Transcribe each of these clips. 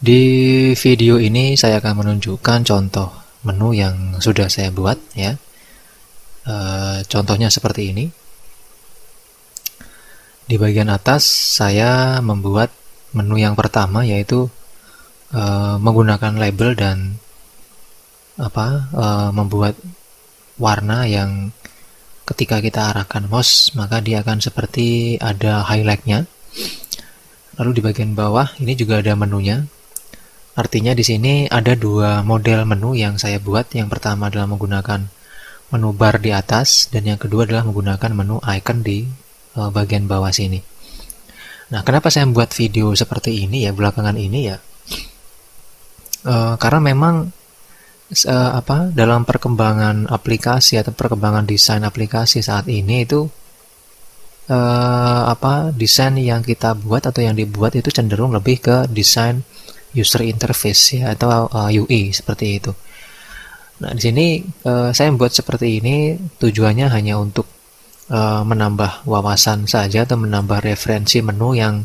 Di video ini saya akan menunjukkan contoh menu yang sudah saya buat ya. Contohnya seperti ini. Di bagian atas saya membuat menu yang pertama, yaitu menggunakan label dan membuat warna yang ketika kita arahkan mouse maka dia akan seperti ada highlightnya. Lalu di bagian bawah ini juga ada menunya. Artinya di sini ada dua model menu yang saya buat. Yang pertama adalah menggunakan menu bar di atas, dan yang kedua adalah menggunakan menu icon di bagian bawah sini. Nah, kenapa saya membuat video seperti ini ya belakangan ini ya? Karena memang dalam perkembangan aplikasi atau perkembangan desain aplikasi saat ini itu desain yang kita buat atau yang dibuat itu cenderung lebih ke desain user interface ya, atau UI seperti itu. Nah, di sini saya membuat seperti ini tujuannya hanya untuk menambah wawasan saja atau menambah referensi menu yang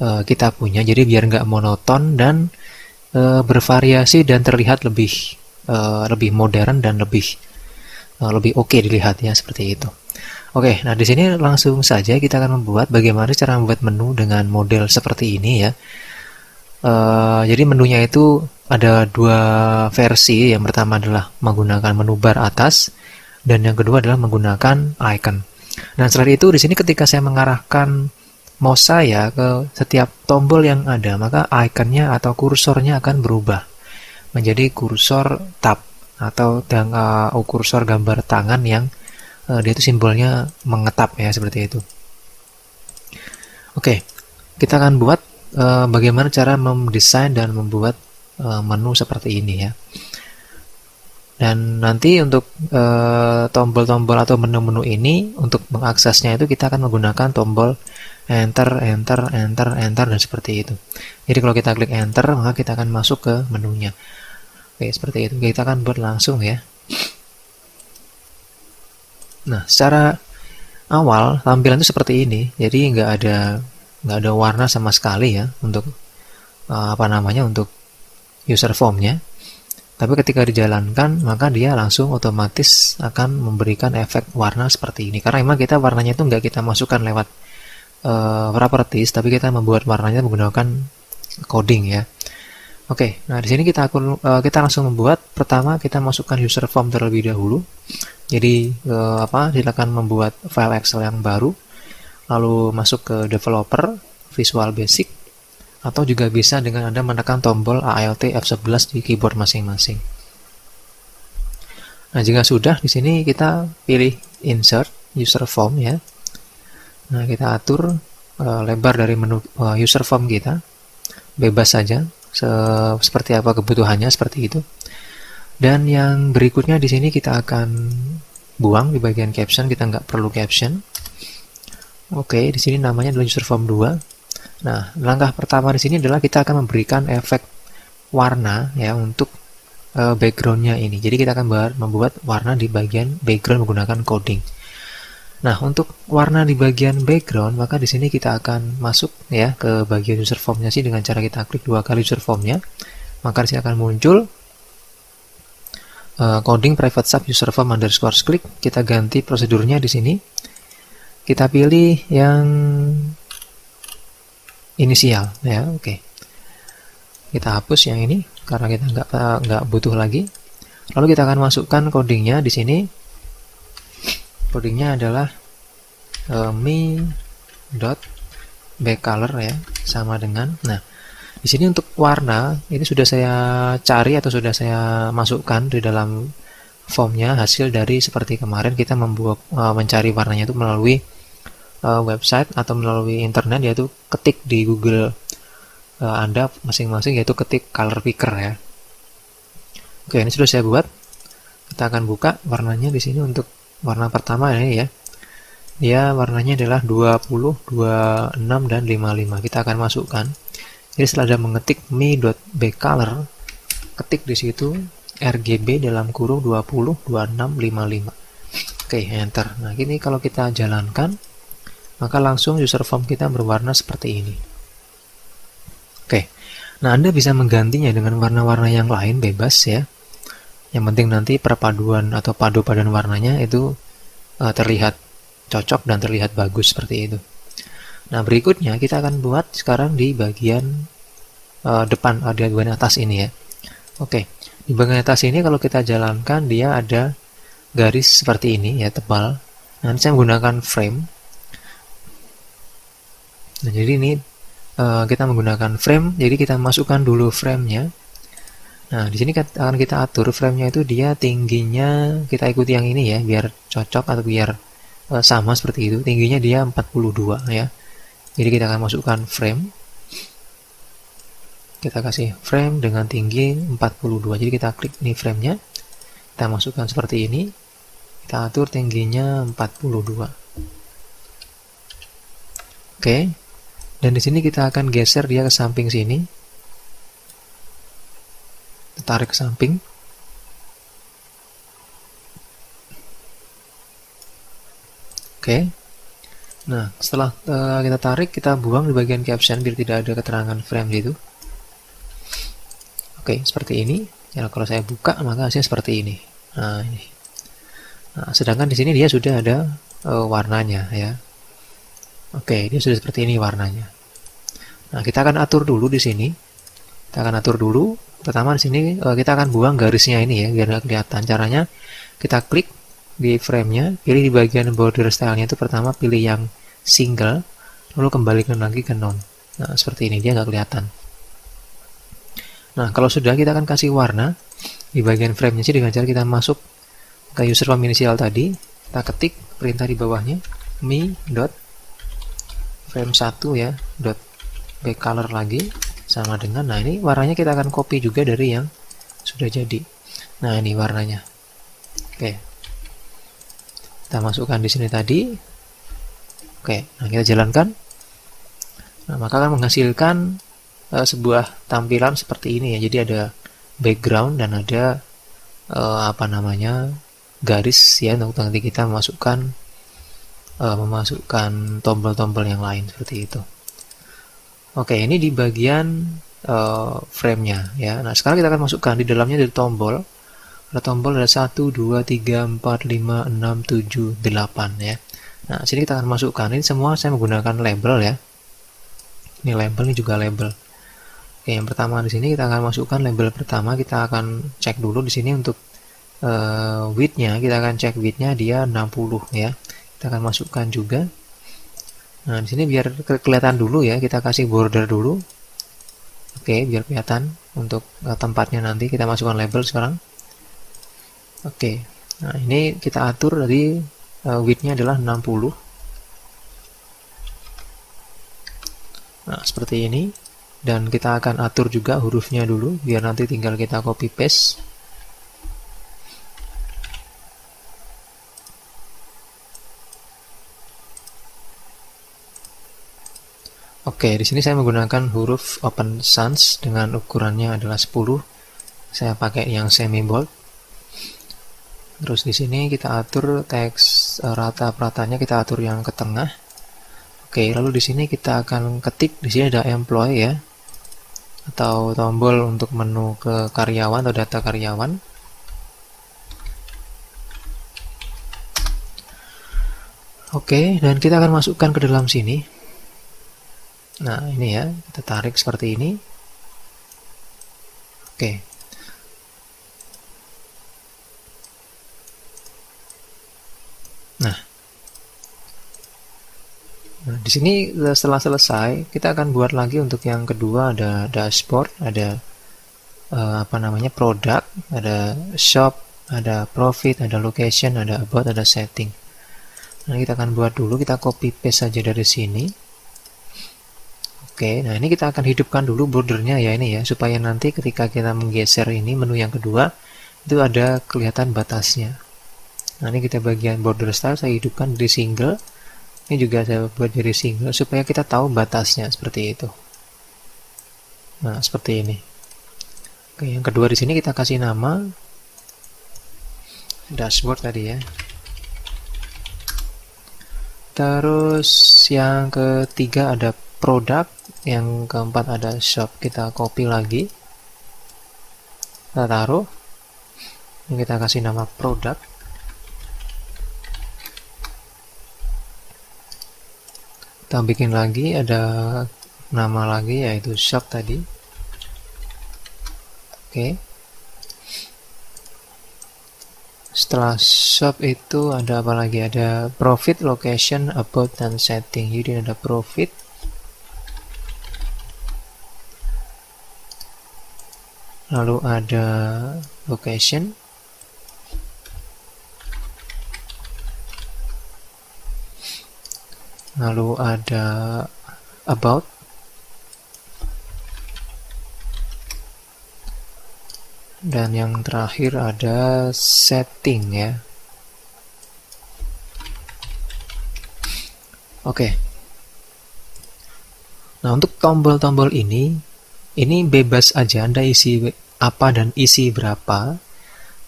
kita punya. Jadi biar nggak monoton dan bervariasi dan terlihat lebih modern dan lebih oke dilihat ya, seperti itu. Oke, nah di sini langsung saja kita akan membuat bagaimana cara membuat menu dengan model seperti ini ya. Jadi menunya itu ada dua versi. Yang pertama adalah menggunakan menu bar atas, dan yang kedua adalah menggunakan icon. Nah, setelah itu di sini ketika saya mengarahkan mouse saya ke setiap tombol yang ada, maka ikonnya atau kursornya akan berubah menjadi kursor tab atau kursor gambar tangan yang dia itu simbolnya mengetap ya, seperti itu. Oke, kita akan buat bagaimana cara mendesain dan membuat menu seperti ini ya. Dan nanti untuk tombol-tombol atau menu-menu ini, untuk mengaksesnya itu kita akan menggunakan tombol enter, enter, enter, enter, dan seperti itu. Jadi kalau kita klik enter, maka kita akan masuk ke menunya. Oke, seperti itu. Kita akan buat langsung ya. Nah, secara awal tampilan itu seperti ini. Jadi nggak ada warna sama sekali ya untuk untuk user formnya. Tapi ketika dijalankan maka dia langsung otomatis akan memberikan efek warna seperti ini. Karena memang kita warnanya itu nggak kita masukkan lewat properties, tapi kita membuat warnanya menggunakan coding ya. Oke, nah di sini kita langsung membuat. Pertama kita masukkan user form terlebih dahulu. Jadi silakan membuat file Excel yang baru, lalu masuk ke developer, Visual Basic, atau juga bisa dengan Anda menekan tombol Alt F11 di keyboard masing-masing. Nah, jika sudah, di sini kita pilih Insert User Form ya. Nah, kita atur lebar dari menu user form kita, bebas saja, seperti apa kebutuhannya, seperti itu. Dan yang berikutnya di sini kita akan buang di bagian caption, kita nggak perlu caption. Oke, di sini namanya adalah user form 2. Nah, langkah pertama di sini adalah kita akan memberikan efek warna ya untuk backgroundnya ini. Jadi kita akan membuat warna di bagian background menggunakan coding. Nah, untuk warna di bagian background, maka di sini kita akan masuk ya ke bagian user formnya sih dengan cara kita klik 2 kali user formnya. Maka di sini akan muncul coding private sub user form underscore click. Kita ganti prosedurnya di sini. Kita pilih yang inisial ya. Oke, kita hapus yang ini karena kita nggak butuh lagi. Lalu kita akan masukkan codingnya di sini. Codingnya adalah me.backcolor ya, sama dengan. Nah, di sini untuk warna ini sudah saya cari atau sudah saya masukkan di dalam formnya, hasil dari seperti kemarin kita mencari warnanya itu melalui website atau melalui internet, yaitu ketik di Google Anda masing-masing, yaitu ketik color picker ya. Oke, ini sudah saya buat. Kita akan buka warnanya di sini. Untuk warna pertama ini ya, dia warnanya adalah 20, 26, dan 55. Kita akan masukkan. Jadi setelah Anda mengetik me.backcolor, ketik di situ RGB dalam kurung 20, 26, 55. Oke, enter. Nah, ini kalau kita jalankan, maka langsung user form kita berwarna seperti ini. Oke, Nah, Anda bisa menggantinya dengan warna-warna yang lain bebas ya. Yang penting nanti perpaduan atau padu-padan warnanya itu terlihat cocok dan terlihat bagus seperti itu. Nah, berikutnya kita akan buat sekarang di bagian depan, di bagian atas ini ya. Oke, di bagian atas ini kalau kita jalankan dia ada garis seperti ini ya, tebal. Nanti saya menggunakan frame. Nah, jadi ini kita menggunakan frame, jadi kita masukkan dulu framenya. Nah, di sini akan kita atur framenya itu dia tingginya, kita ikuti yang ini ya, biar cocok atau biar sama seperti itu. Tingginya dia 42 ya. Jadi kita akan masukkan frame. Kita kasih frame dengan tinggi 42. Jadi kita klik ini framenya. Kita masukkan seperti ini. Kita atur tingginya 42. Oke. Dan di sini kita akan geser dia ke samping sini. Tarik ke samping. Oke. Nah, setelah kita tarik, kita buang di bagian caption biar tidak ada keterangan frame gitu. Oke, seperti ini. Ya, kalau saya buka maka hasilnya seperti ini. Nah, ini. Nah, sedangkan di sini dia sudah ada warnanya ya. Oke, dia sudah seperti ini warnanya. Nah, kita akan atur dulu di sini. Kita akan atur dulu. Pertama di sini kita akan buang garisnya ini ya, biar nggak kelihatan. Caranya kita klik di framenya, pilih di bagian border stylenya itu pertama pilih yang single, lalu kembalikan lagi ke none. Nah, seperti ini dia nggak kelihatan. Nah, kalau sudah kita akan kasih warna di bagian framenya sih dengan cara kita masuk ke user form initial tadi, kita ketik perintah di bawahnya me.frame1 ya, .backcolor lagi sama dengan, nah ini warnanya kita akan copy juga dari yang sudah jadi. Nah, ini warnanya. Oke. Kita masukkan di sini tadi. Oke, nah kita jalankan. Nah, maka akan menghasilkan sebuah tampilan seperti ini ya. Jadi ada background dan ada garis ya, untuk nanti kita memasukkan tombol-tombol yang lain seperti itu. Oke, ini di bagian frame-nya ya. Nah, sekarang kita akan masukkan di dalamnya ada tombol. Ada tombol ada 1, 2, 3, 4, 5, 6, 7, 8 ya. Nah, sini kita akan masukkan. Ini semua saya menggunakan label ya. Ini label, ini juga label. Oke, yang pertama di sini kita akan masukkan label pertama. Kita akan cek dulu di sini untuk width-nya. Kita akan cek width-nya dia 60 ya. Kita akan masukkan juga. Nah, di sini biar kelihatan dulu ya, kita kasih border dulu. Oke, biar kelihatan untuk tempatnya nanti kita masukkan label sekarang. Oke. Nah, ini kita atur dari width-nya adalah 60. Nah, seperti ini. Dan kita akan atur juga hurufnya dulu biar nanti tinggal kita copy paste. Oke, di sini saya menggunakan huruf Open Sans dengan ukurannya adalah 10. Saya pakai yang semi bold. Terus di sini kita atur teks rata-ratanya, kita atur yang ke tengah. Oke, lalu di sini kita akan ketik, di sini ada employee ya, atau tombol untuk menu ke karyawan atau data karyawan. Oke, dan kita akan masukkan ke dalam sini. Nah, ini ya, kita tarik seperti ini. Oke. Nah, di sini setelah selesai, kita akan buat lagi untuk yang kedua, ada dashboard, ada produk, ada shop, ada profit, ada location, ada about, ada setting. Nah, kita akan buat dulu, kita copy paste saja dari sini. Oke, nah ini kita akan hidupkan dulu bordernya ya ini ya, supaya nanti ketika kita menggeser ini menu yang kedua, itu ada kelihatan batasnya. Nah, ini kita bagian border style saya hidupkan dari single. Ini juga saya buat dari single supaya kita tahu batasnya seperti itu. Nah, seperti ini. Oke, yang kedua di sini kita kasih nama dashboard tadi ya. Terus yang ketiga ada produk. Yang keempat ada shop, kita copy lagi, kita taruh, ini kita kasih nama produk. Kita bikin lagi, ada nama lagi yaitu shop tadi. Oke. Setelah shop itu ada apa lagi? Ada profit, location, about, dan setting. Jadi ada profit, lalu ada location, lalu ada about, dan yang terakhir ada setting ya. Oke. Nah, untuk tombol-tombol ini bebas aja Anda isi apa dan isi berapa.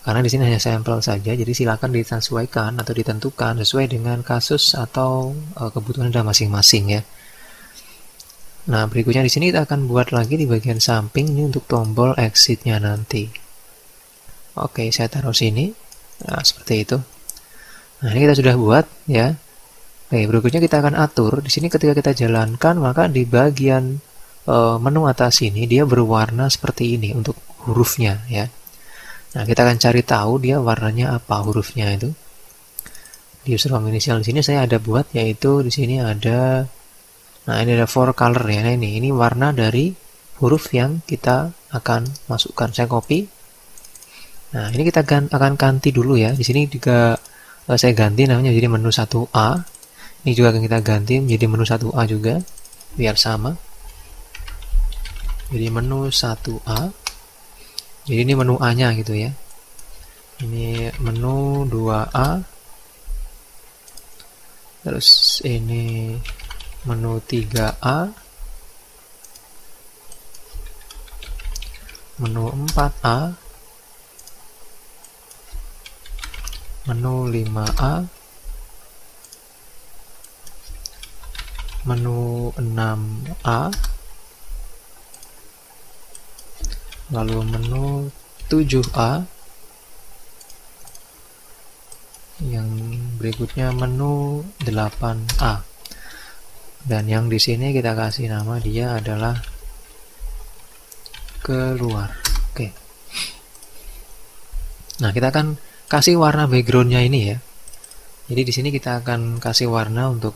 Karena di sini hanya sampel saja, jadi silakan disesuaikan atau ditentukan sesuai dengan kasus atau kebutuhan Anda masing-masing ya. Nah, berikutnya di sini kita akan buat lagi di bagian samping ini untuk tombol exit-nya nanti. Oke, saya taruh sini. Nah, seperti itu. Nah, ini kita sudah buat ya. Oke, berikutnya kita akan atur. Di sini ketika kita jalankan, maka di bagian menu atas ini dia berwarna seperti ini untuk hurufnya ya. Nah, kita akan cari tahu dia warnanya apa hurufnya itu. Di user form initial di sini saya ada buat, yaitu di sini ada, nah ini ada for color ya. Nah, ini warna dari huruf yang kita akan masukkan. Saya copy. Nah, ini kita akan ganti dulu ya. Di sini juga saya ganti namanya jadi menu 1A. Ini juga akan kita ganti menjadi menu 1A juga biar sama. Jadi menu 1A. Jadi ini menu A-nya gitu ya. Ini menu 2A. Terus ini menu 3A. Menu 4A. Menu 5A. Menu 6A. Lalu menu 7A, yang berikutnya menu 8A, dan yang di sini kita kasih nama dia adalah keluar. Oke. Nah, kita akan kasih warna backgroundnya ini ya. Jadi di sini kita akan kasih warna untuk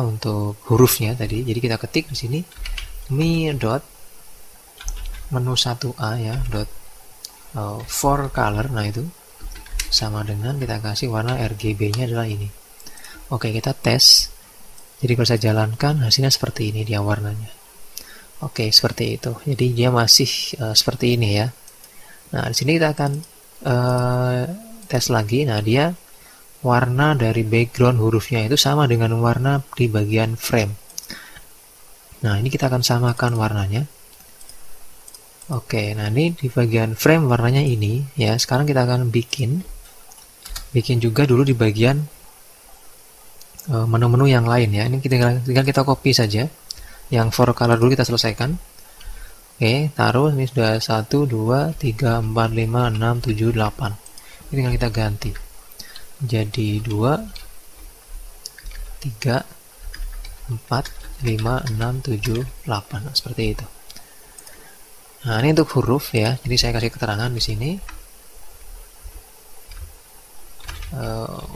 untuk hurufnya tadi. Jadi kita ketik di sini mi dot menu 1A ya, for color. Nah, itu sama dengan kita kasih warna RGB-nya adalah ini. Oke, kita tes. Jadi kalau saya jalankan hasilnya seperti ini dia warnanya. Oke, seperti itu. Jadi dia masih seperti ini ya. Nah, di sini kita akan tes lagi. Nah, dia warna dari background hurufnya itu sama dengan warna di bagian frame. Nah, ini kita akan samakan warnanya. Oke, nah ini di bagian frame warnanya ini ya. Sekarang kita akan bikin juga dulu di bagian menu-menu yang lain ya. Ini tinggal kita copy saja. Yang for color dulu kita selesaikan. Oke, taruh. Ini sudah 1, 2, 3, 4, 5, 6, 7, 8. Ini tinggal kita ganti jadi 2, 3, 4, 5, 6, 7, 8. Nah, seperti itu. Nah, ini untuk huruf ya. Jadi saya kasih keterangan di sini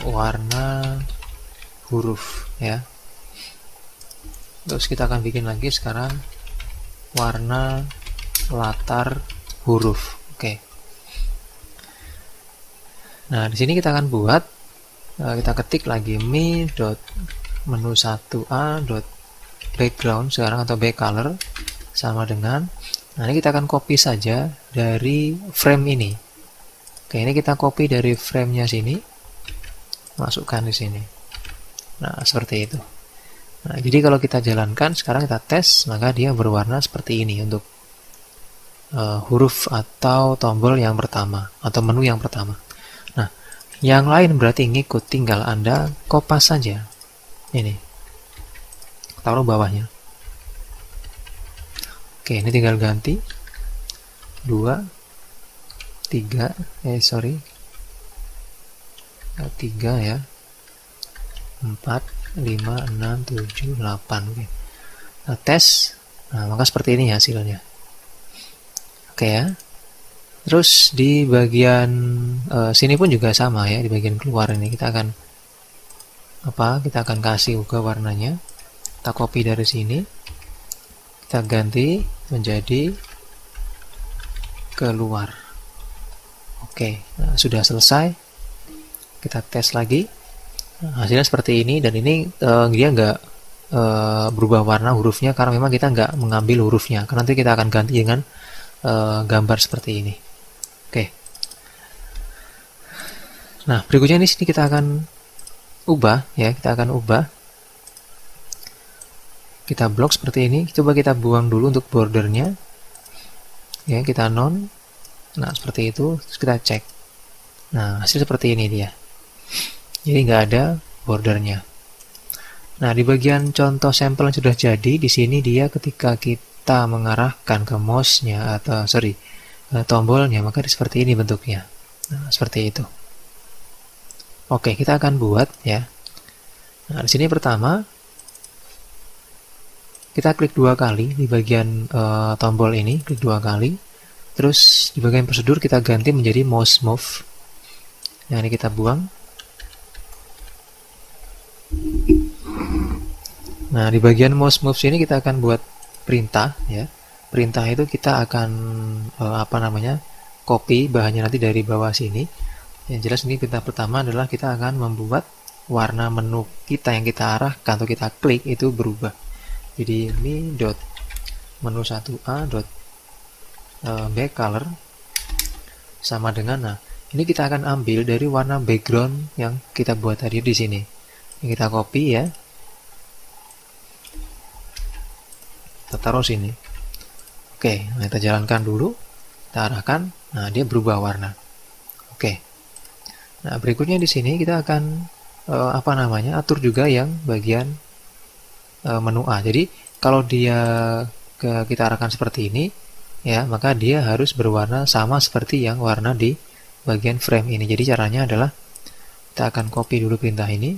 warna huruf ya. Terus kita akan bikin lagi sekarang warna latar huruf. Oke. Nah, di sini kita akan buat kita ketik lagi mi dot menu 1A dot background sekarang atau back color sama dengan. Nah, ini kita akan copy saja dari frame ini. Oke, ini kita copy dari frame-nya sini, masukkan di sini. Nah, seperti itu. Nah, jadi kalau kita jalankan, sekarang kita tes, maka dia berwarna seperti ini untuk huruf atau tombol yang pertama, atau menu yang pertama. Nah, yang lain berarti ngikut, tinggal Anda kopas saja. Ini. Taruh bawahnya. Oke, ini tinggal ganti 2, 3, 3 ya, 4, 5, 6, 7, 8. Oke. Nah, tes. Nah, maka seperti ini hasilnya. Oke ya. Terus di bagian sini pun juga sama ya, di bagian keluar ini kita akan kita akan kasih juga warnanya. Kita copy dari sini. Kita ganti menjadi keluar. Oke, nah, sudah selesai. Kita tes lagi. Nah, hasilnya seperti ini, dan ini dia nggak berubah warna hurufnya karena memang kita nggak mengambil hurufnya. Karena nanti kita akan ganti dengan gambar seperti ini. Oke. Nah, berikutnya di sini kita akan ubah ya, kita blok seperti ini. Coba kita buang dulu untuk bordernya ya, kita non. Nah, seperti itu. Terus kita cek. Nah, hasil seperti ini dia, jadi nggak ada bordernya. Nah, di bagian contoh sampel yang sudah jadi, di sini dia ketika kita mengarahkan ke mouse-nya atau tombolnya, maka seperti ini bentuknya. Nah, seperti itu. Oke, kita akan buat ya. Nah, di sini pertama kita klik 2 kali di bagian tombol ini, klik 2 kali. Terus di bagian prosedur kita ganti menjadi mouse move. Nah, ini kita buang. Nah, di bagian mouse move sini kita akan buat perintah ya. Perintah itu kita akan copy bahannya nanti dari bawah sini. Yang jelas ini perintah pertama adalah kita akan membuat warna menu kita yang kita arahkan atau kita klik itu berubah. Jadi ini dot menu 1a dot back color sama dengan, nah ini kita akan ambil dari warna background yang kita buat tadi di sini. Ini kita copy ya, kita taruh sini. Oke, nah kita jalankan dulu, kita arahkan, nah dia berubah warna. Oke, nah berikutnya di sini kita akan atur juga yang bagian menu A. Jadi kalau dia kita arahkan seperti ini ya, maka dia harus berwarna sama seperti yang warna di bagian frame ini. Jadi caranya adalah kita akan copy dulu perintah ini.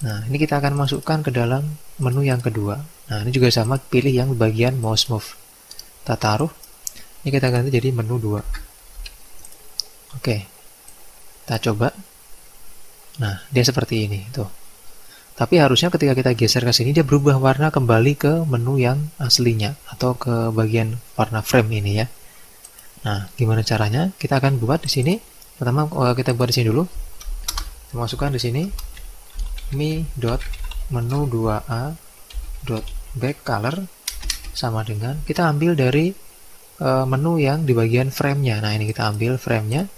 Nah, ini kita akan masukkan ke dalam menu yang kedua. Nah, ini juga sama, pilih yang bagian mouse move. Kita taruh. Ini kita ganti jadi menu 2. Oke. Kita coba. Nah, dia seperti ini tuh. Tapi harusnya ketika kita geser ke sini dia berubah warna kembali ke menu yang aslinya atau ke bagian warna frame ini ya. Nah, gimana caranya? Kita akan buat di sini. Pertama kita buat di sini dulu. Kita masukkan di sini mi.menu 2a back color sama dengan, kita ambil dari menu yang di bagian frame-nya. Nah, ini kita ambil frame-nya.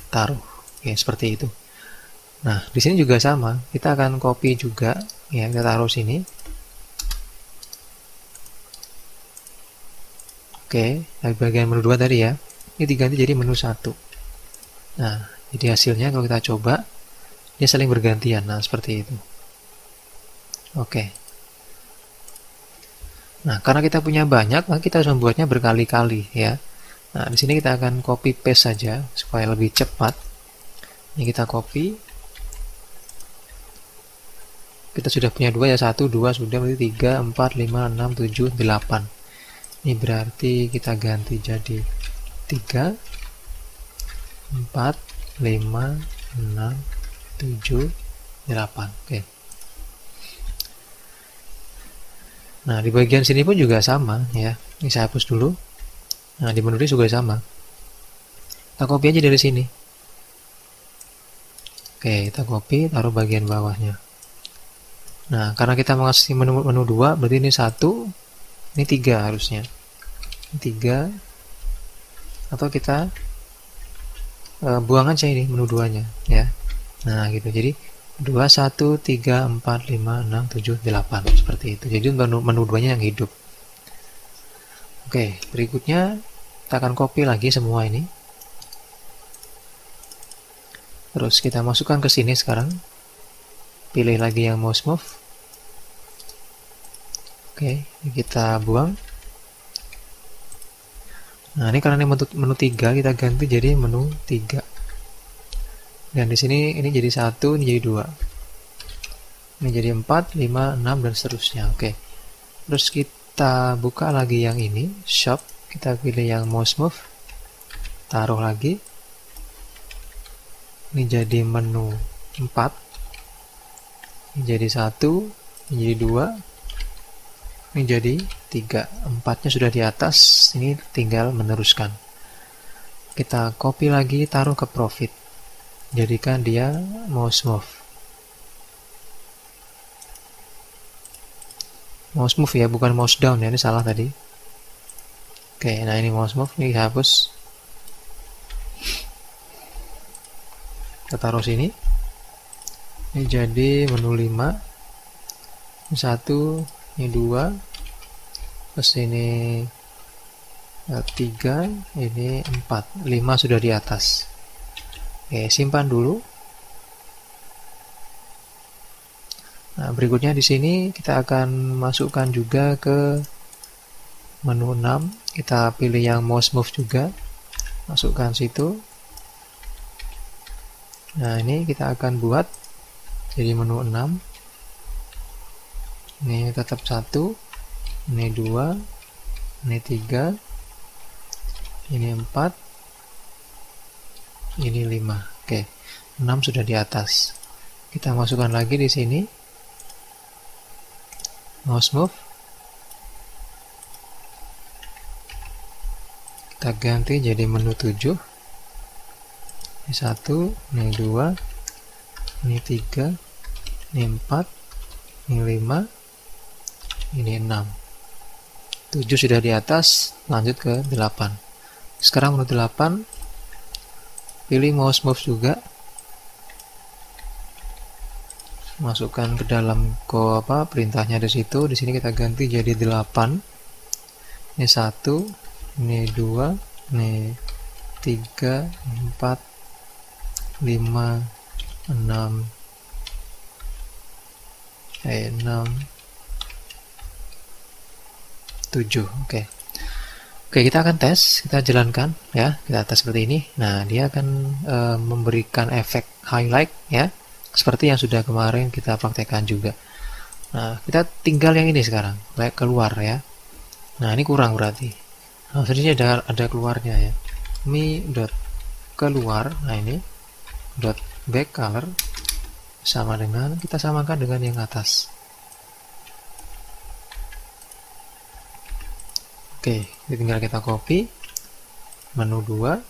Taruh. Oke, seperti itu. Nah, di sini juga sama. Kita akan copy juga ya, kita taruh sini. Oke, dari bagian menu 2 tadi ya. Ini diganti jadi menu 1. Nah, jadi hasilnya kalau kita coba dia saling bergantian. Nah, seperti itu. Oke. Nah, karena kita punya banyak, maka kita harus membuatnya berkali-kali ya. Nah, di sini kita akan copy paste saja supaya lebih cepat. Ini kita copy. Kita sudah punya 2 ya, 1, 2 sudah, berarti 3, 4, 5, 6, 7, 8. Ini berarti kita ganti jadi 3, 4, 5, 6, 7, 8. Oke. Nah, di bagian sini pun juga sama ya. Ini saya hapus dulu. Nah, di menu ini juga sama. Kita copy aja dari sini. Oke, kita copy, taruh bagian bawahnya. Nah, karena kita mengasih menu 2, berarti ini 1, ini 3 harusnya. Ini 3, atau kita buang aja ini menu 2-nya ya. Nah, gitu. Jadi 2, 1, 3, 4, 5, 6, 7, 8 seperti itu. Jadi menu 2-nya yang hidup. Oke, berikutnya kita akan copy lagi semua ini. Terus kita masukkan ke sini sekarang. Pilih lagi yang mouse move. Oke, ini kita buang. Nah, ini karena ini menu 3, kita ganti jadi menu 3. Dan di sini ini jadi 1, ini jadi 2. Ini jadi 4, 5, 6 dan seterusnya. Oke. Terus kita buka lagi yang ini, shop. Kita pilih yang mouse move. Taruh lagi. Ini jadi menu 4. Ini jadi 1, ini jadi 2. Ini jadi 3. 4-nya sudah di atas, ini tinggal meneruskan. Kita copy lagi, taruh ke profit. Jadikan dia mouse move. Mouse move ya, bukan mouse down ya, ini salah tadi. Oke, nah ini mouse move, ini hapus. Kita taruh sini. Ini jadi menu 5. Ini 1, ini 2, terus ini 3, ini 4, 5 sudah di atas. Oke, simpan dulu. Nah, berikutnya di sini kita akan masukkan juga ke menu 6. Kita pilih yang mouse move juga, masukkan situ. Nah, ini kita akan buat jadi menu 6. Ini tetap 1, ini 2, ini 3, ini 4, ini 5. Oke, 6 sudah di atas. Kita masukkan lagi di sini. Mouse move. Kita ganti jadi menu 7. Ini 1, ini 2, ini 3, ini 4, ini 5, ini 6. 7 sudah di atas, lanjut ke 8. Sekarang menu 8, pilih mouse move juga, masukkan ke dalam perintahnya di situ. Di sini kita ganti jadi 8. Ini 1, ini 2, ini 3, 4, 5, 6, 7. Oke. Oke, kita akan tes, kita jalankan ya, kita tes seperti ini. Nah, dia akan memberikan efek highlight ya, seperti yang sudah kemarin kita praktekkan juga. Nah, kita tinggal yang ini sekarang, kayak keluar ya. Nah, ini kurang berarti. Nah, sebenarnya ada keluarnya ya. Mi dot keluar. Nah, ini dot back color sama dengan, kita samakan dengan yang atas. Oke, tinggal kita copy menu 2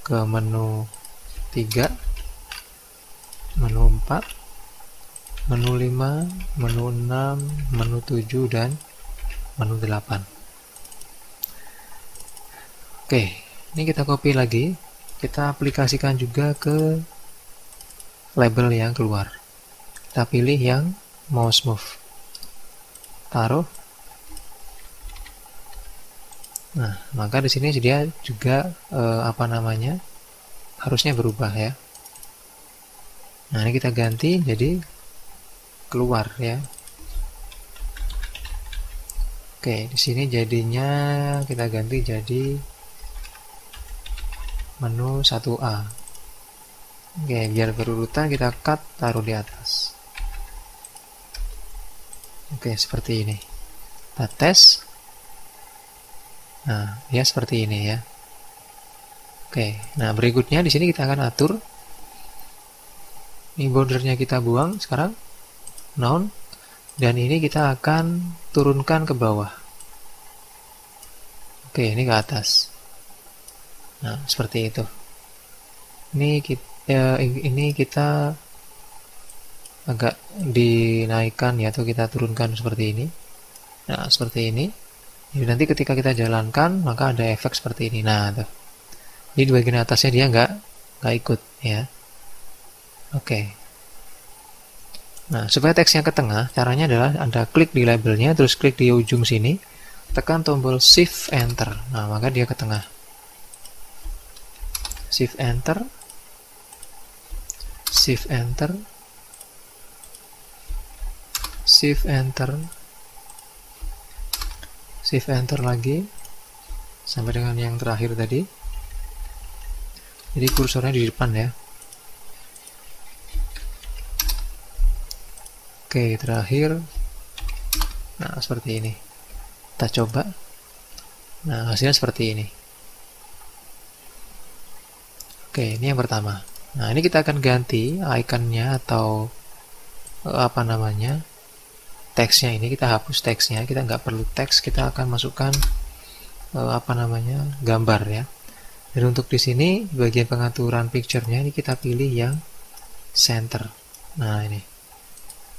ke menu 3, menu 4, menu 5, menu 6, menu 7, dan menu 8. Oke, ini kita copy lagi, kita aplikasikan juga ke label yang keluar. Kita pilih yang mouse move, taruh. Nah, maka di sini dia juga harusnya berubah ya. Nah, ini kita ganti jadi keluar ya. Oke, di sini jadinya kita ganti jadi menu 1A. Oke, biar berurutan kita cut, taruh di atas. Oke, seperti ini. Kita tes. Nah, ya seperti ini ya. Oke, nah berikutnya di sini kita akan atur. Ini bordernya kita buang sekarang, none, dan ini kita akan turunkan ke bawah. Oke, ini ke atas. Nah, seperti itu. Ini kita agak dinaikkan ya, atau kita turunkan seperti ini. Nah, seperti ini. Jadi nanti ketika kita jalankan, maka ada efek seperti ini. Nah, tuh. Jadi di bagian atasnya dia nggak ikut ya. Oke. Nah, supaya teksnya ke tengah, caranya adalah Anda klik di labelnya, terus klik di ujung sini, tekan tombol Shift Enter. Nah, maka dia ke tengah. Shift Enter, Shift Enter, Shift Enter, shift enter lagi sampai dengan yang terakhir tadi. Jadi kursornya di depan ya. Oke, terakhir. Nah, seperti ini. Kita coba. Nah, hasilnya seperti ini. Oke, ini yang pertama. Nah, ini kita akan ganti ikonnya atau apa namanya, teksnya. Ini kita hapus teksnya, kita nggak perlu teks, kita akan masukkan apa namanya, gambar ya. Dan untuk di sini bagian pengaturan picture-nya ini kita pilih yang center. Nah, ini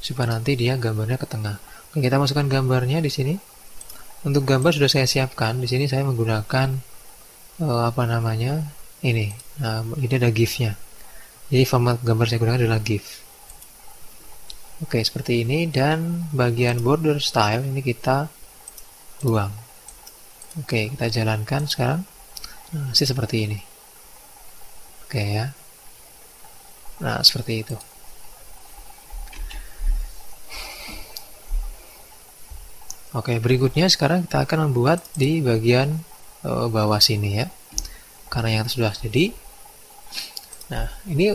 supaya nanti dia gambarnya ke tengah. Oke, kita masukkan gambarnya di sini. Untuk gambar sudah saya siapkan. Di sini saya menggunakan apa namanya, ini. Nah, ini ada GIF-nya. Jadi format gambar saya gunakan adalah GIF. Oke, seperti ini. Dan bagian border style ini kita buang. Oke, kita jalankan sekarang. Nah, seperti ini. Oke ya. Nah, seperti itu. Oke, berikutnya sekarang kita akan membuat di bagian bawah sini ya. Karena yang sudah jadi. Nah, ini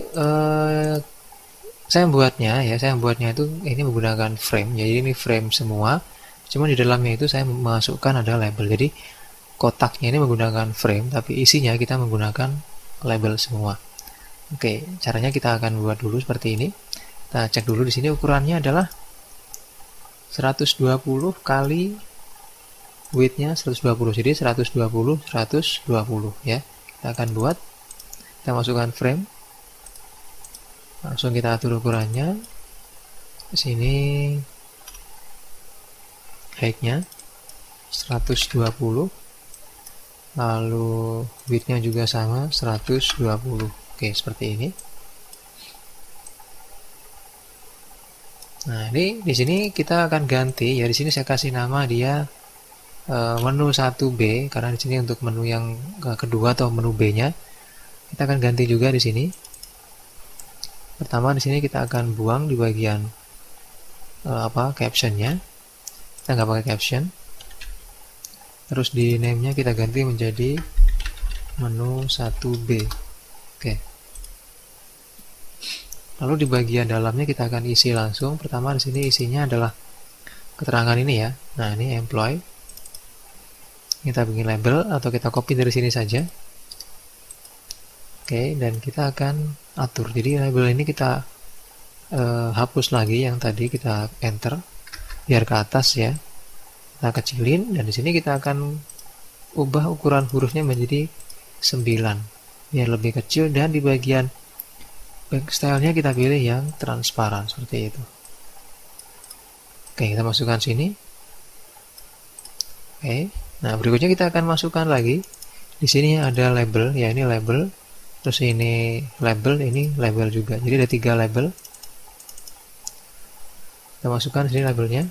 saya membuatnya itu ini menggunakan frame. Jadi ini frame semua. Cuma di dalamnya itu saya memasukkan ada label. Jadi kotaknya ini menggunakan frame, tapi isinya kita menggunakan label semua. Oke, caranya kita akan buat dulu seperti ini. Kita cek dulu di sini ukurannya adalah 120 kali width-nya 120. Jadi 120 120 ya. Kita akan buat, kita masukkan frame, langsung kita atur ukurannya. Di sini height-nya 120, lalu width-nya juga sama 120. Oke, seperti ini. Nah, ini di sini kita akan ganti ya. Di sini saya kasih nama dia menu 1B karena di sini untuk menu yang kedua atau menu B-nya. Kita akan ganti juga di sini. Pertama di sini kita akan buang di bagian caption-nya. Kita nggak pakai caption. Terus di name-nya kita ganti menjadi menu 1B. Oke. Lalu di bagian dalamnya kita akan isi langsung. Pertama di sini isinya adalah keterangan ini ya. Nah, ini employee. Kita bikin label atau kita copy dari sini saja. Oke, dan kita akan atur. Jadi label ini kita hapus lagi yang tadi, kita enter biar ke atas ya. Kita kecilin dan di sini kita akan ubah ukuran hurufnya menjadi 9 biar lebih kecil, dan di bagian back style-nya kita pilih yang transparan seperti itu. Oke, kita masukkan sini. Oke. Nah, berikutnya kita akan masukkan lagi. Di sini ada label, ya ini label. Terus ini label juga. Jadi ada 3 label. Kita masukkan di sini labelnya.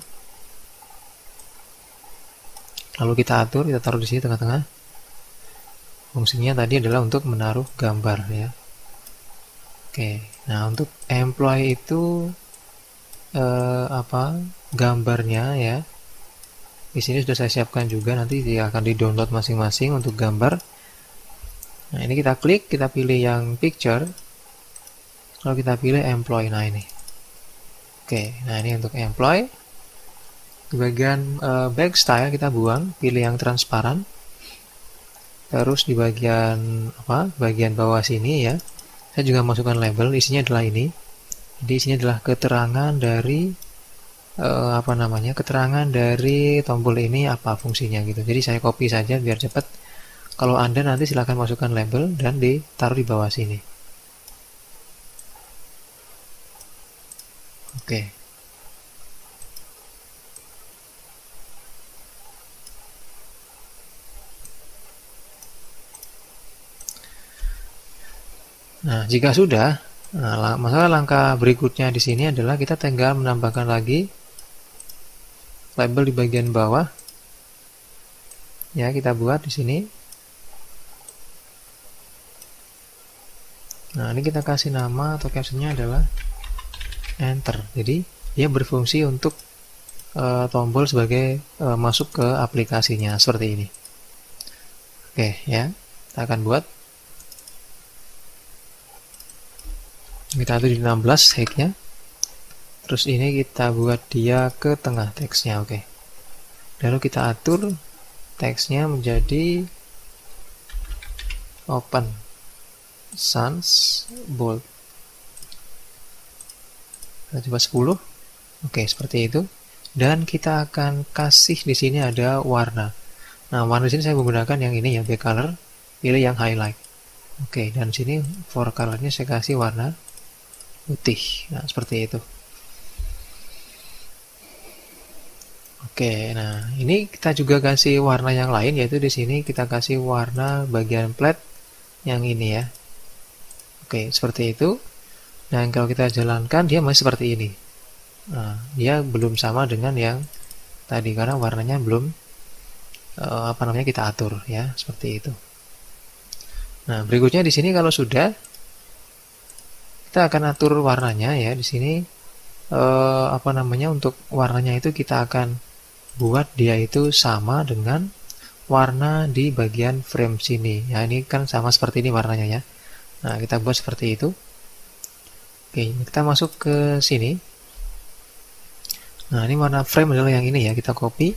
Lalu kita atur, kita taruh di sini tengah-tengah. Fungsinya tadi adalah untuk menaruh gambar ya. Oke. Nah, untuk employee itu gambarnya ya. Di sini sudah saya siapkan juga, nanti dia akan di-download masing-masing untuk gambar. Nah, ini kita klik, kita pilih yang picture. Lalu kita pilih employee. Nah, ini. Oke, nah ini untuk employee. Di bagian back style kita buang, pilih yang transparan. Terus di bagian bagian bawah sini ya. Saya juga masukkan label, isinya adalah ini. Jadi isinya adalah keterangan dari keterangan dari tombol ini apa fungsinya gitu. Jadi saya copy saja biar cepat. Kalau Anda nanti silahkan masukkan label dan ditaruh di bawah sini. Oke. Nah, jika sudah, masalah langkah berikutnya di sini adalah kita tinggal menambahkan lagi label di bagian bawah. Ya, kita buat di sini. Nah, ini kita kasih nama atau captionnya adalah enter. Jadi dia berfungsi untuk tombol sebagai masuk ke aplikasinya seperti ini. Oke ya, kita akan buat. Kita atur di 16 height-nya. Terus ini kita buat dia ke tengah teksnya, oke. Lalu kita atur teksnya menjadi open sans bold. Kita coba 10. Oke, seperti itu. Dan kita akan kasih di sini ada warna. Nah, warna di sini saya menggunakan yang ini ya, back color. Pilih yang highlight. Oke, dan sini for colornya saya kasih warna putih. Nah, seperti itu. Oke, nah ini kita juga kasih warna yang lain, yaitu di sini kita kasih warna bagian plat yang ini ya. Oke, seperti itu. Dan kalau kita jalankan dia masih seperti ini. Nah, dia belum sama dengan yang tadi karena warnanya belum kita atur ya, seperti itu. Nah, berikutnya di sini kalau sudah kita akan atur warnanya ya. Di sini untuk warnanya itu kita akan buat dia itu sama dengan warna di bagian frame sini. Ya, ini kan sama seperti ini warnanya ya. Nah, kita buat seperti itu. Oke, kita masuk ke sini. Nah, ini warna frame adalah yang ini ya, kita copy.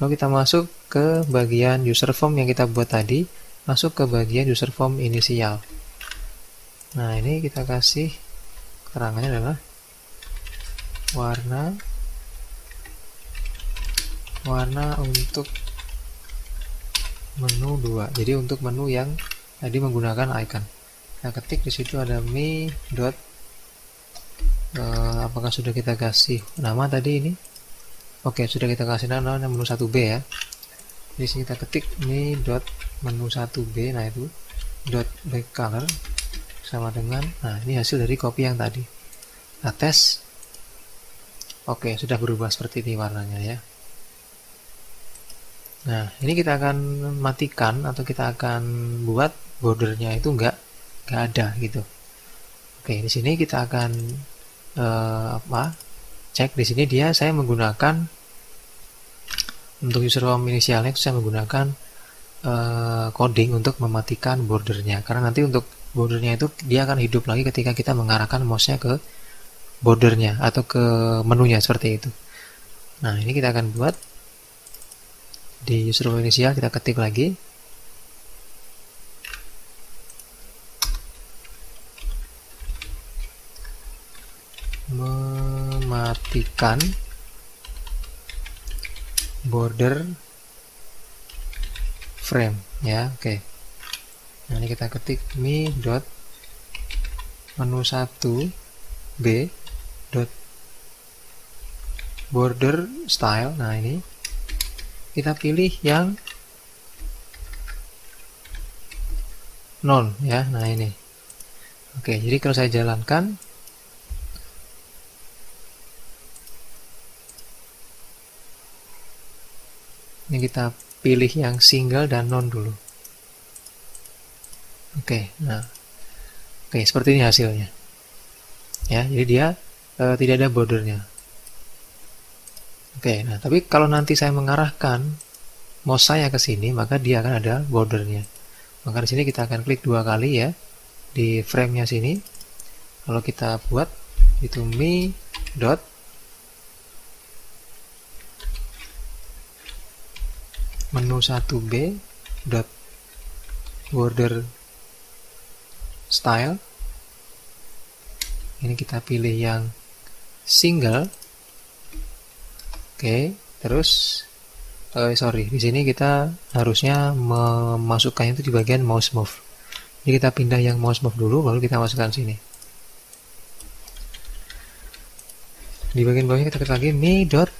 Lalu kita masuk ke bagian user form yang kita buat tadi, masuk ke bagian user form inisial. Nah, ini kita kasih keterangannya adalah warna untuk menu 2. Jadi untuk menu yang tadi menggunakan icon. Kita ketik di situ ada mi dot apakah sudah kita kasih nama tadi ini? Oke, sudah kita kasih nama menu 1B ya. Di sini kita ketik mi dot menu 1B. Nah, itu dot back color sama dengan, nah ini hasil dari copy yang tadi. Kita tes. Oke, sudah berubah seperti ini warnanya ya. Nah, ini kita akan matikan atau kita akan buat bordernya itu enggak ada gitu. Oke, di sini kita akan cek di sini saya menggunakan untuk user form inisialnya itu saya menggunakan coding untuk mematikan bordernya, karena nanti untuk bordernya itu dia akan hidup lagi ketika kita mengarahkan mouse-nya ke bordernya atau ke menunya seperti itu. Nah, ini kita akan buat di user form inisial, kita ketik lagi mematikan border frame ya. Oke. Nah, ini kita ketik mi dot menu 1b dot border style. Nah, ini kita pilih yang none ya. Nah, ini oke, jadi kalau saya jalankan ini, kita pilih yang single dan none dulu. Oke, nah oke, seperti ini hasilnya ya. Jadi dia tidak ada bordernya. Oke, nah tapi kalau nanti saya mengarahkan mouse saya ke sini, maka dia akan ada bordernya. Maka di sini kita akan klik 2 kali ya di frame-nya sini. Kalau kita buat itu mi dot menu 1b dot border style. Ini kita pilih yang single. Oke, terus di sini kita harusnya memasukkannya itu di bagian mouse move. Jadi kita pindah yang mouse move dulu, baru kita masukkan sini. Di bagian bawahnya kita klik lagi mi dot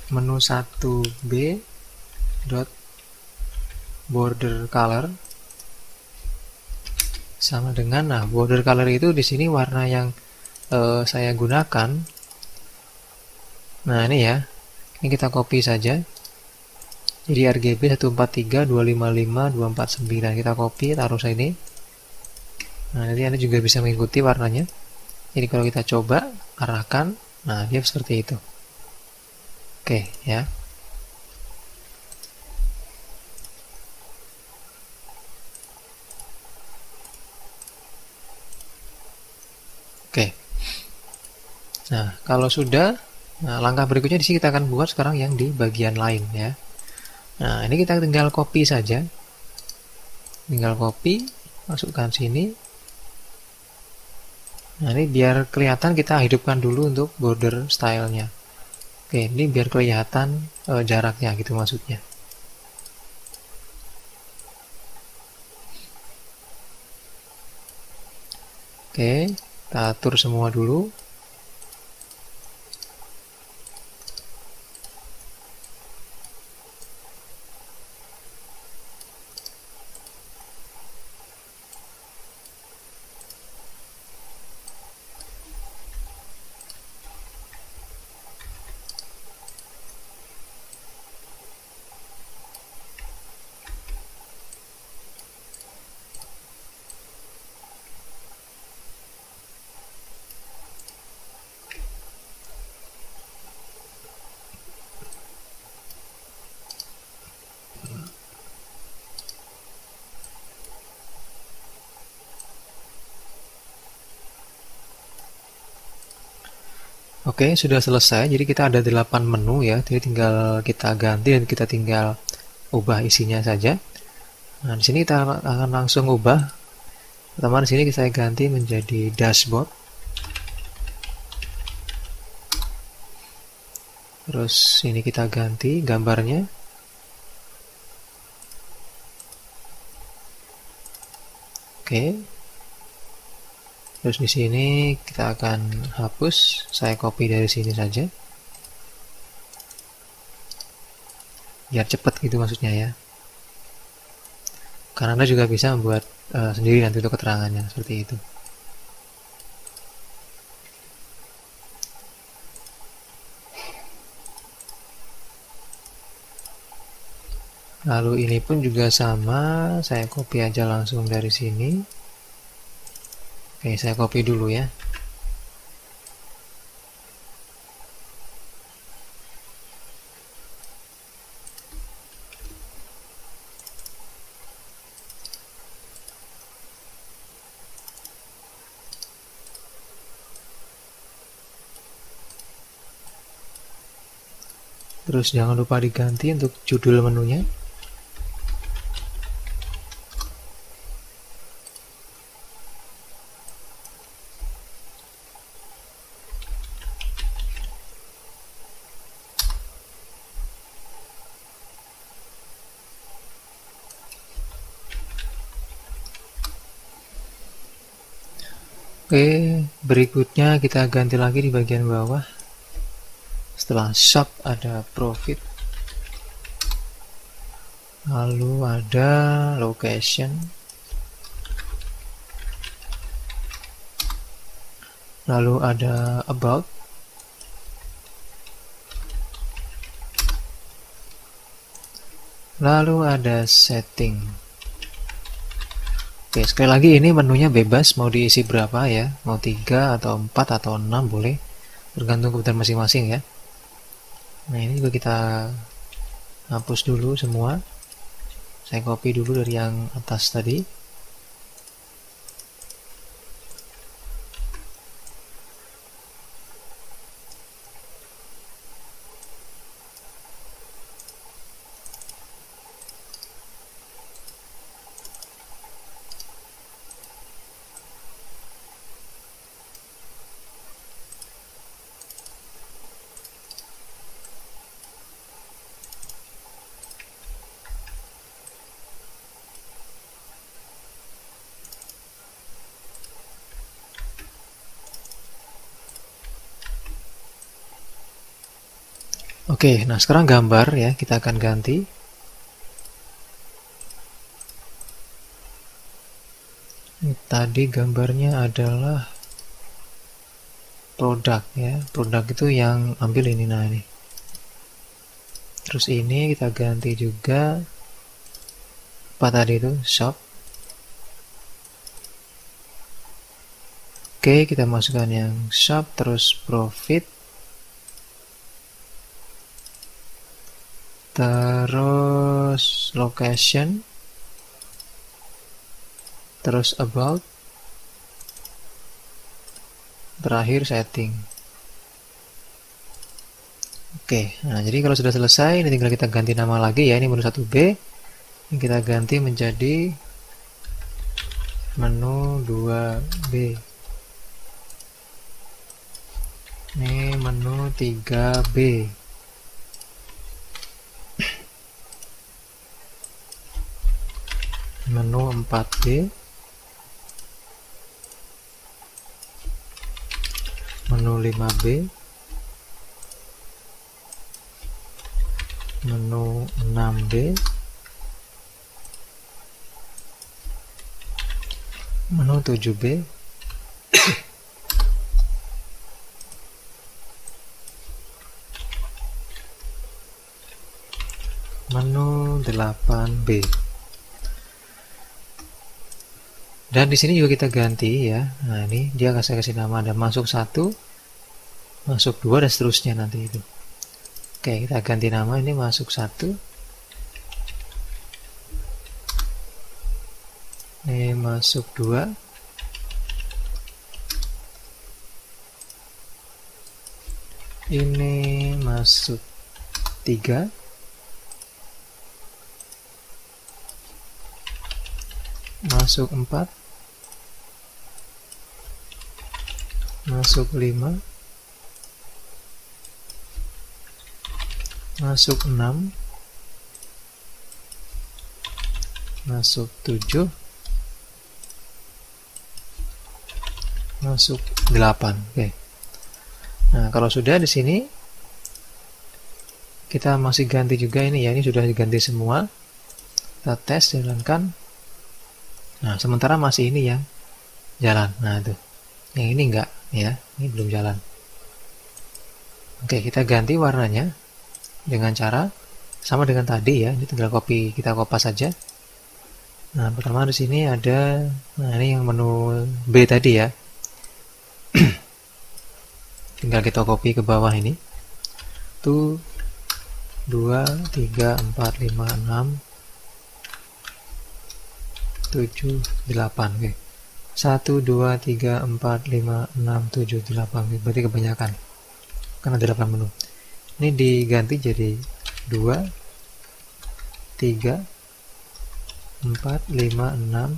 menu 1b dot border color sama dengan, nah border color itu di sini warna yang saya gunakan. Nah, ini ya, ini kita copy saja. Jadi RGB 143.255.249 kita copy, taruh sini. Nah, nanti Anda juga bisa mengikuti warnanya. Jadi kalau kita coba arahkan. Nah, dia seperti itu. Oke, ya. Oke. Nah, kalau sudah, nah, langkah berikutnya di sini kita akan buat sekarang yang di bagian lain ya. Nah, ini kita tinggal copy saja. Tinggal copy, masukkan sini. Nah, ini biar kelihatan kita hidupkan dulu untuk border stylenya. Oke, ini biar kelihatan jaraknya gitu maksudnya. Oke, kita atur semua dulu. Oke, sudah selesai. Jadi kita ada 8 menu ya. Jadi tinggal kita ganti dan kita tinggal ubah isinya saja. Nah, di sini kita akan langsung ubah. Pertama di sini saya ganti menjadi dashboard. Terus ini kita ganti gambarnya. Oke. Terus di sini kita akan hapus. Saya copy dari sini saja. Biar cepat gitu maksudnya ya. Karena Anda juga bisa membuat sendiri nanti untuk keterangannya seperti itu. Lalu ini pun juga sama, saya copy aja langsung dari sini. Oke, saya copy dulu ya. Terus jangan lupa diganti untuk judul menunya. Oke, berikutnya kita ganti lagi di bagian bawah. Setelah shop ada profit. Lalu ada location. Lalu ada about. Lalu ada setting. Oke, sekali lagi ini menunya bebas mau diisi berapa ya. Mau 3 atau 4 atau 6 boleh. Tergantung kebutuhan masing-masing ya. Nah, ini juga kita hapus dulu semua. Saya copy dulu dari yang atas tadi. Oke, nah sekarang gambar ya, kita akan ganti. Tadi gambarnya adalah produk ya. Produk itu yang ambil ini, nah ini. Terus ini kita ganti juga apa tadi itu, shop. Oke, kita masukkan yang shop, terus profit, terus location, terus about, terakhir setting. Oke, nah jadi kalau sudah selesai, ini tinggal kita ganti nama lagi ya. Ini menu 1B, ini kita ganti menjadi menu 2B. Ini menu 3B. Menu 4B. Menu 5B. Menu 6B. Menu 7B. Menu 8B. Dan di sini juga kita ganti ya. Nah, ini dia kasih nama, ada masuk 1, masuk 2 dan seterusnya nanti itu. Oke, kita ganti nama, ini masuk 1. Ini masuk 2. Ini masuk 3. Masuk 4. Masuk 5. Masuk 6. Masuk 7. Masuk 8. Oke. Nah, kalau sudah di sini kita masih ganti juga ini ya, ini sudah diganti semua. Kita tes, jalankan. Nah, sementara masih ini yang jalan. Nah, itu. Yang ini enggak ya, ini belum jalan. Oke, kita ganti warnanya dengan cara sama dengan tadi ya. Ini tinggal kita kopas saja. Nah, pertama di sini ada, nah ini yang menu B tadi ya. Tinggal kita copy ke bawah ini. 1, 2, 3, 4, 5, 6, 7, 8. Oke. 1, 2, 3, 4, 5, 6, 7, 8. Oke. Berarti kebanyakan. Karena ada 8 menu. Ini diganti jadi 2, 3, 4, 5, 6,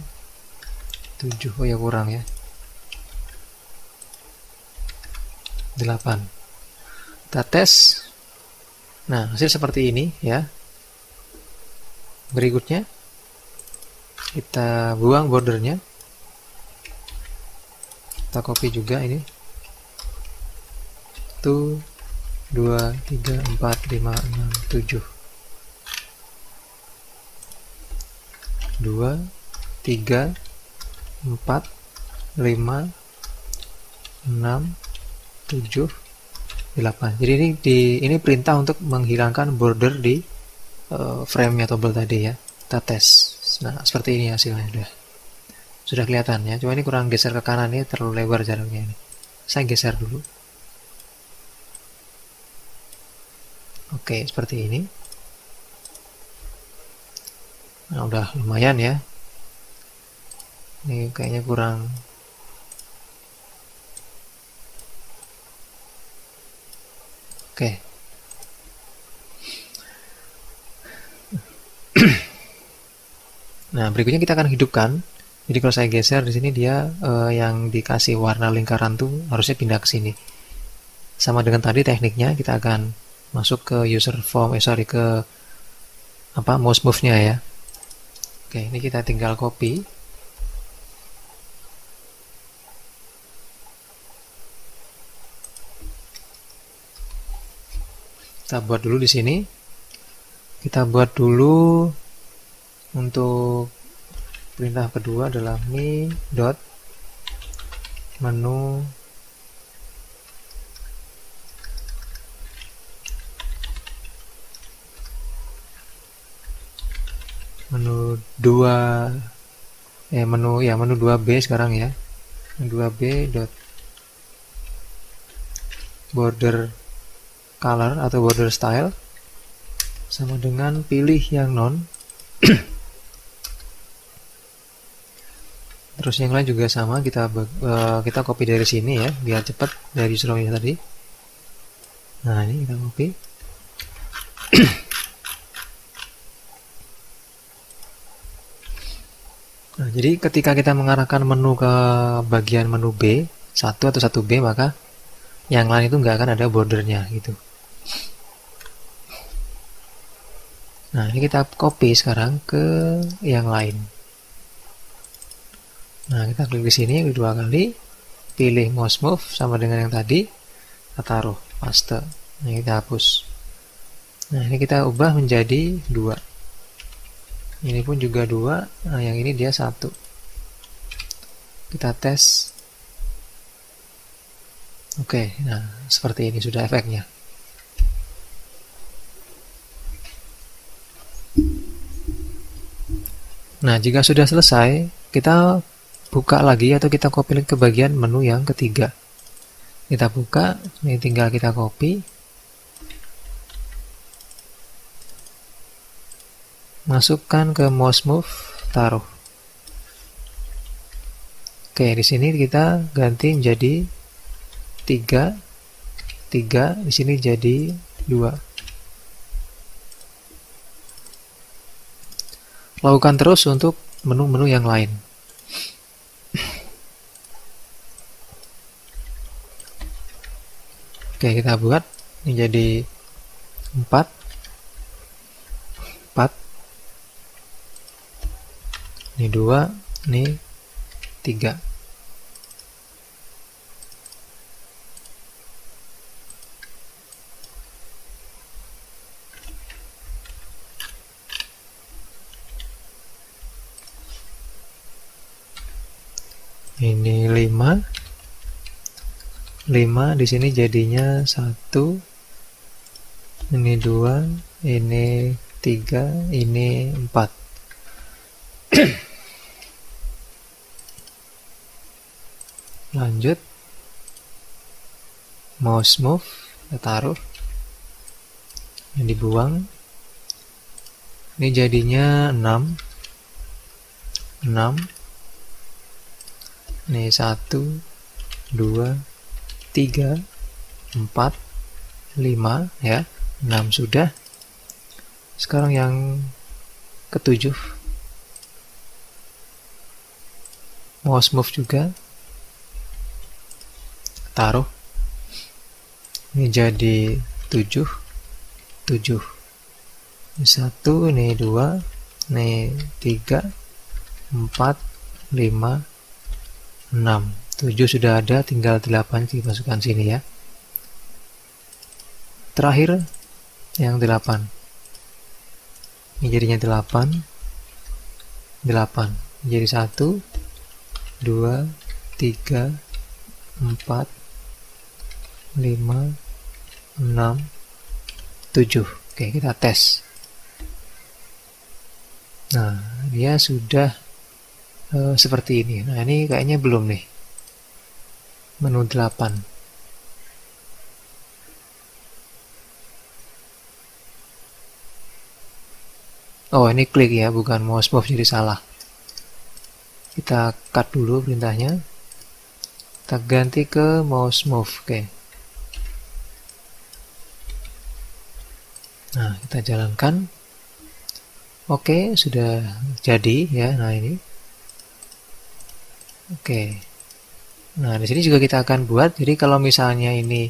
7. Oh ya, kurang ya. 8. Kita tes. Nah, hasil seperti ini ya. Berikutnya kita buang bordernya. Kita copy juga ini. 1, 2, 3, 4, 5, 6, 7. 2, 3, 4, 5, 6, 7, 8. Jadi ini perintah untuk menghilangkan border di frame-nya toggle tadi ya. Kita tes. Nah, seperti ini hasilnya sudah kelihatan ya. Cuma ini kurang geser ke kanan, ini terlalu lebar jaraknya ini. Saya geser dulu. Oke, seperti ini. Nah, udah lumayan ya. Ini kayaknya kurang. Oke. Nah, berikutnya kita akan hidupkan. Jadi kalau saya geser di sini dia yang dikasih warna lingkaran tuh harusnya pindah ke sini. Sama dengan tadi tekniknya, kita akan masuk ke user form, ke mouse move-nya ya. Oke, ini kita tinggal copy. Kita buat dulu di sini. Kita buat dulu untuk perintah kedua adalah mi dot menu menu 2B sekarang ya. 2b dot border color atau border style sama dengan pilih yang non. Terus yang lain juga sama, kita copy dari sini ya biar cepat dari user ini tadi. Nah, ini kita copy. Nah, jadi ketika kita mengarahkan menu ke bagian menu B 1 atau 1B, maka yang lain itu nggak akan ada bordernya gitu. Nah, ini kita copy sekarang ke yang lain. Nah, kita klik di sini kedua kali, pilih mouse move sama dengan yang tadi, kita taruh paste. Nah, kita hapus. Nah, ini kita ubah menjadi 2. Ini pun juga 2. Nah, yang ini dia 1. Kita tes. Oke, nah seperti ini sudah efeknya. Nah, jika sudah selesai, kita buka lagi atau kita copy ke bagian menu yang ketiga. Kita buka, ini tinggal kita copy. Masukkan ke mouse move, taruh. Oke, di sini kita ganti menjadi 3, di sini jadi 2. Lakukan terus untuk menu-menu yang lain. Oke, kita buat ini jadi 4, ini 2, ini 3. Ini 5, di sini jadinya 1, ini 2, ini 3, ini 4. Lanjut, mouse move, kita taruh, ini dibuang, ini jadinya 6, ini 1, 2, 3, 4, 5 ya, 6 sudah. Sekarang yang ke-7, mouse move juga, taruh, ini jadi 7, ini 1, ini 2, ini 3, 4, 5, 6. 7 sudah ada, tinggal 8 kita masukkan sini ya. Terakhir yang 8. Ini jadinya 8. Jadi 1, 2, 3, 4, 5, 6, 7. Oke, kita tes. Nah, dia sudah seperti ini. Nah, ini kayaknya belum nih. Menu 8. Oh, ini klik ya, bukan mouse move, jadi salah. Kita cut dulu perintahnya. Kita ganti ke mouse move. Oke. Nah, kita jalankan. Oke, sudah jadi ya. Nah, ini. Oke. Nah, di sini juga kita akan buat. Jadi kalau misalnya ini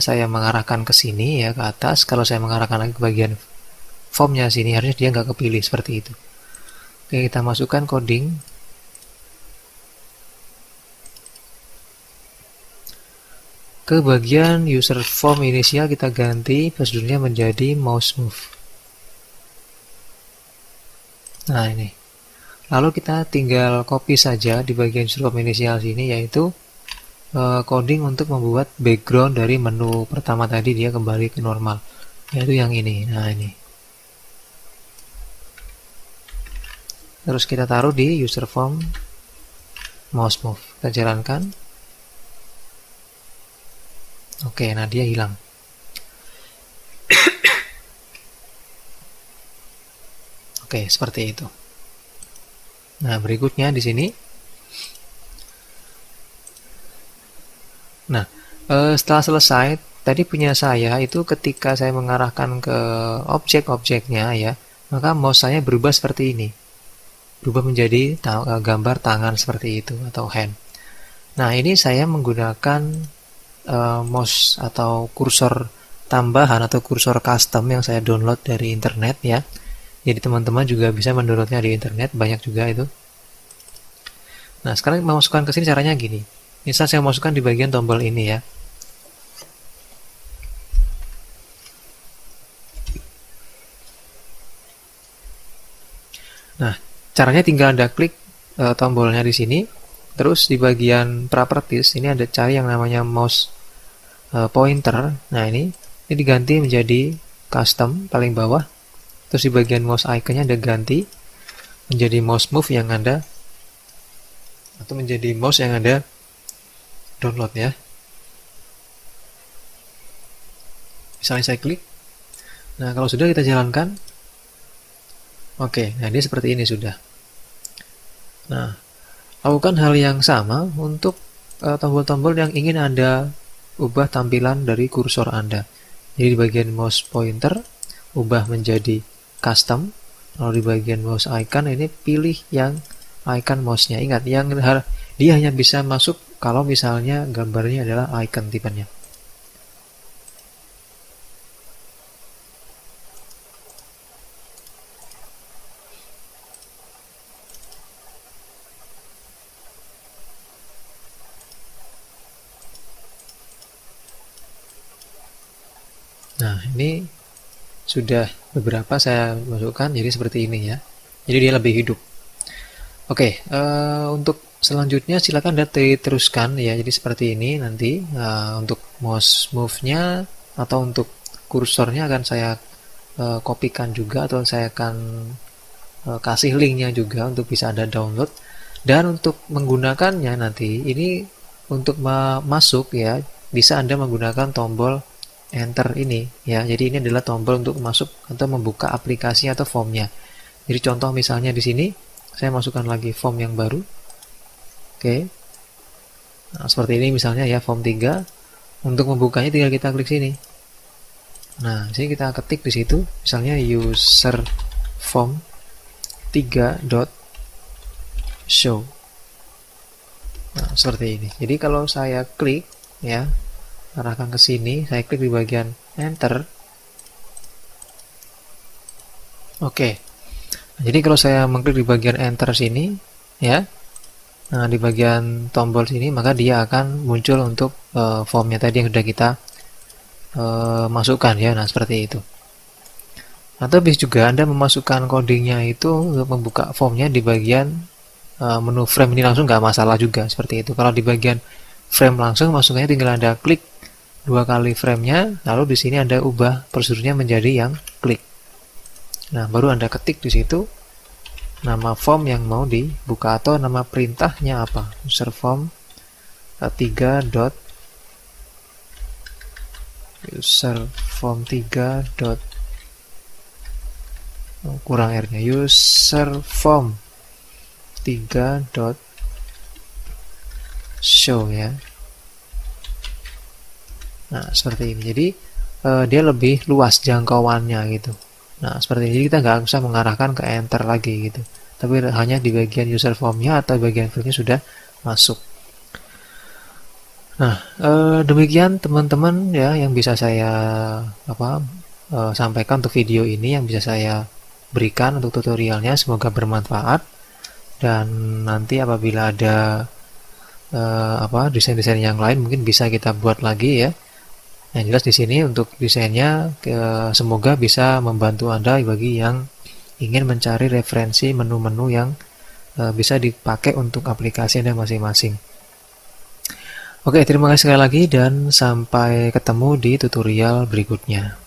saya mengarahkan ke sini ya, ke atas. Kalau saya mengarahkan lagi ke bagian formnya sini, harusnya dia nggak kepilih seperti itu. Oke, kita masukkan coding. Ke bagian user form inisial kita ganti prosedurnya menjadi mouse move. Nah, ini. Lalu kita tinggal copy saja di bagian user form inisial sini, yaitu coding untuk membuat background dari menu pertama tadi dia kembali ke normal, yaitu yang ini. Nah, ini. Terus kita taruh di user form mouse move. Kita jalankan. Oke, nah dia hilang. Oke, seperti itu. Nah, berikutnya di sini. Nah, setelah selesai, tadi punya saya itu ketika saya mengarahkan ke objek-objeknya ya, maka mouse saya berubah seperti ini. Berubah menjadi gambar tangan seperti itu atau hand. Nah, ini saya menggunakan mouse atau kursor tambahan atau kursor custom yang saya download dari internet ya. Jadi teman-teman juga bisa mendownloadnya di internet, banyak juga itu. Nah, sekarang memasukkan ke sini caranya gini. Misal saya masukkan di bagian tombol ini ya. Nah, caranya tinggal Anda klik tombolnya di sini. Terus di bagian properties ini ada cari yang namanya mouse pointer. Nah, ini diganti menjadi custom paling bawah. Terus di bagian mouse iconnya ada ganti menjadi mouse move yang Anda atau menjadi mouse yang Anda download ya. Misalnya saya klik. Nah, kalau sudah kita jalankan. Oke, nah dia seperti ini sudah. Nah, lakukan hal yang sama untuk tombol-tombol yang ingin Anda ubah tampilan dari kursor Anda. Jadi di bagian mouse pointer ubah menjadi custom. Lalu di bagian mouse icon ini pilih yang icon mouse-nya. Ingat, yang dia hanya bisa masuk kalau misalnya gambarnya adalah icon tipenya. Nah, ini sudah beberapa saya masukkan jadi seperti ini ya. Jadi dia lebih hidup. Oke, untuk selanjutnya silakan diteruskan ya. Jadi seperti ini nanti untuk mouse move-nya atau untuk kursornya akan saya kopikan juga atau saya akan kasih linknya juga untuk bisa Anda download. Dan untuk menggunakannya nanti ini untuk masuk ya bisa Anda menggunakan tombol enter ini ya. Jadi ini adalah tombol untuk masuk atau membuka aplikasi atau formnya. Jadi contoh misalnya di sini saya masukkan lagi form yang baru. Oke. Nah, seperti ini misalnya ya form 3. Untuk membukanya tinggal kita klik sini. Nah, sini kita ketik di situ misalnya user form 3.show. Nah, seperti ini. Jadi kalau saya klik ya arahkan ke sini, saya klik di bagian enter. Oke. Jadi kalau saya mengklik di bagian enter sini ya. Nah, di bagian tombol sini maka dia akan muncul untuk formnya tadi yang sudah kita masukkan ya. Nah, seperti itu. Atau bisa juga Anda memasukkan codingnya itu untuk membuka formnya di bagian menu frame ini langsung nggak masalah juga seperti itu. Kalau di bagian frame langsung masuknya tinggal Anda klik 2 kali frame-nya, lalu di sini Anda ubah prosedurnya menjadi yang klik. Nah, baru Anda ketik di situ nama form yang mau dibuka atau nama perintahnya apa. User form 3. User form 3. Kurang R-nya. User form 3. Show ya. Nah, seperti ini. Jadi dia lebih luas jangkauannya gitu. Nah, seperti ini. Jadi kita nggak usah mengarahkan ke enter lagi gitu. Tapi hanya di bagian user formnya atau bagian fieldnya sudah masuk. Nah, demikian teman-teman ya yang bisa saya sampaikan untuk video ini, yang bisa saya berikan untuk tutorialnya. Semoga bermanfaat. Dan nanti apabila ada desain-desain yang lain mungkin bisa kita buat lagi ya. Yang jelas di sini untuk desainnya semoga bisa membantu Anda bagi yang ingin mencari referensi menu-menu yang bisa dipakai untuk aplikasi Anda masing-masing. Oke, terima kasih sekali lagi dan sampai ketemu di tutorial berikutnya.